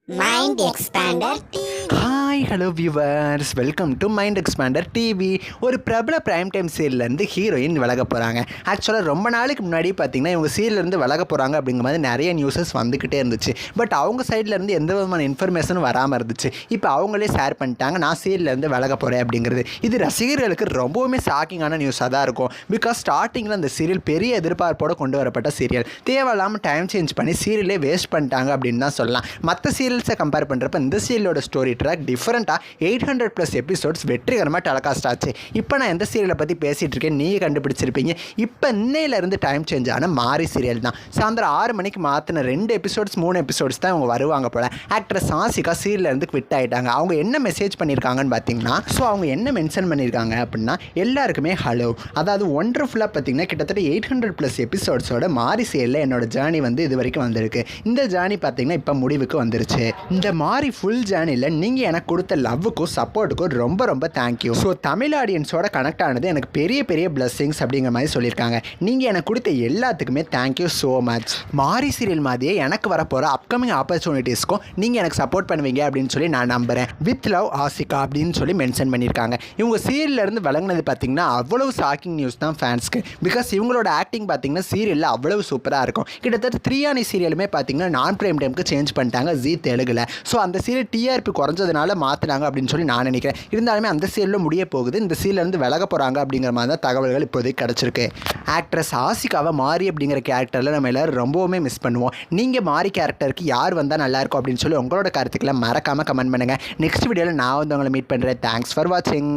Mind Expander TV. Hi hello viewers, welcome to mind expander TV. ஒரு பிரபல prime time சீரியல்லேருந்து heroine விலக போகிறாங்க. ஆக்சுவலாக ரொம்ப நாளைக்கு முன்னாடி பார்த்தீங்கன்னா இவங்க சீரியல்லேருந்து விலக போகிறாங்க அப்படிங்கிற மாதிரி நிறைய நியூஸஸ் வந்துக்கிட்டே இருந்துச்சு. பட் அவங்க சைட்லேருந்து எந்த விதமான இன்ஃபர்மேஷனும் வராமல் இருந்துச்சு. இப்போ அவங்களே ஷேர் பண்ணிட்டாங்க, நான் சீரியல்லேருந்து விலக போகிறேன் அப்படிங்கிறது. இது ரசிகர்களுக்கு ரொம்பவுமே ஷாக்கிங்கான நியூஸாக தான் இருக்கும். பிகாஸ் ஸ்டார்டிங்கில் அந்த சீரியல் பெரிய எதிர்பார்ப்போடு கொண்டு வரப்பட்ட சீரியல் தேவையில்லாமல் டைம் சேஞ்ச் பண்ணி சீரியலே வேஸ்ட் பண்ணிட்டாங்க அப்படின்னு தான் சொல்லலாம். மற்ற சீரியல்ஸை கம்பேர் பண்ணுறப்ப இந்த சீரியலோட ஸ்டோரி ட்ராக் டிஃப்ரெண்ட்டாக 800+ எபிசோட்ஸ் வெற்றிகரமாக டெலிகாஸ்ட் ஆச்சு. இப்போ நான் எந்த சீரியலை பற்றி பேசிகிட்டு இருக்கேன் நீங்கள் கண்டுபிடிச்சிருப்பீங்க. இப்போ இன்னையிலேருந்து டைம் சேஞ்ச் ஆன மாரி சீரியல் தான். சாயந்தரம் 6 மணிக்கு மாற்றின 2 எபிசோட்ஸ் 3 எபிசோட்ஸ் தான் அவங்க வருவாங்க போல். ஆக்ட்ரஸ் ஆசிகா சீரியலேருந்து குவிட் ஆகிட்டாங்க. அவங்க என்ன மெசேஜ் பண்ணியிருக்காங்கன்னு பார்த்தீங்கன்னா, ஸோ அவங்க என்ன மென்ஷன் பண்ணியிருக்காங்க அப்படின்னா, எல்லாருக்குமே ஹலோ, அதாவது ஒண்டர்ஃபுல்லாக பார்த்தீங்கன்னா கிட்டத்தட்ட 800+ எபிசோட்ஸோட மாரி சீரியலில் என்னோட ஜேர்னி வந்து இது வரைக்கும் வந்திருக்கு. இந்த ஜேர்னி பார்த்தீங்கன்னா இப்போ முடிவுக்கு வந்துருச்சு. இந்த மாரி ஃபுல் ஜேர்னியில் நீங்கள் எனக்கு கொடுத்த லவ்வுக்கும் சப்போர்ட்டுக்கும் ரொம்ப ரொம்ப தேங்க்யூ. ஸோ தமிழ் ஆடியன்ஸோட கனெக்ட் ஆனது எனக்கு பெரிய பெரிய பிளஸ்ஸிங்ஸ் அப்படிங்கிற மாதிரி சொல்லியிருக்காங்க. நீங்கள் எனக்கு கொடுத்த எல்லாத்துக்குமே தேங்க்யூ ஸோ மச். மாரி சீரியல் மாதிரியே எனக்கு வரப்போகிற அப்கமிங் ஆப்பர்ச்சுனிட்டிஸ்க்கும் நீங்கள் எனக்கு சப்போர்ட் பண்ணுவீங்க அப்படின்னு சொல்லி நான் நம்புகிறேன். வித் லவ் ஆசிகா அப்படின்னு சொல்லி மென்ஷன் பண்ணியிருக்காங்க. இவங்க சீரியல்லேருந்து விளங்குனது பார்த்தீங்கன்னா அவ்வளவு ஷாக்கிங் நியூஸ் தான் ஃபேன்ஸ்க்கு. பிகாஸ் இவங்களோட ஆக்டிங் பார்த்தீங்கன்னா சீரியலில் அவ்வளவு சூப்பராக இருக்கும். கிட்டத்தட்ட 3 சீரியலுமே பார்த்தீங்கன்னா நான் பிரைம் டைமுக்கு சேஞ்ச் பண்ணிட்டாங்க ஜீ தெலுங்குல. ஸோ அந்த சீரியல் டிஆர்பி குறைஞ்சதுனால மாற்றினாங்க அப்படின்னு சொல்லி நான் நினைக்கிறேன். இருந்தாலுமே அந்த சீரியலும் முடிய போகுது. இந்த சீரியலேருந்து விலக போகிறாங்க அப்படிங்கிற மாதிரி தான் தகவல்கள் இப்போதைக்கு கிடச்சிருக்கு. ஆக்ட்ரஸ் ஆசிகாவை மாரி அப்படிங்கிற கேரக்டரில் நம்ம எல்லோரும் ரொம்பவுமே மிஸ் பண்ணுவோம். நீங்கள் மாரி கேரக்டருக்கு யார் வந்தால் நல்லாயிருக்கும் அப்படின்னு சொல்லி உங்களோட கருத்துக்களை மறக்காமல் கமெண்ட் பண்ணுங்கள். நெக்ஸ்ட் வீடியோவில் நான் வந்து உங்களை மீட் பண்ணுறேன். தேங்க்ஸ் ஃபார் வாட்சிங்.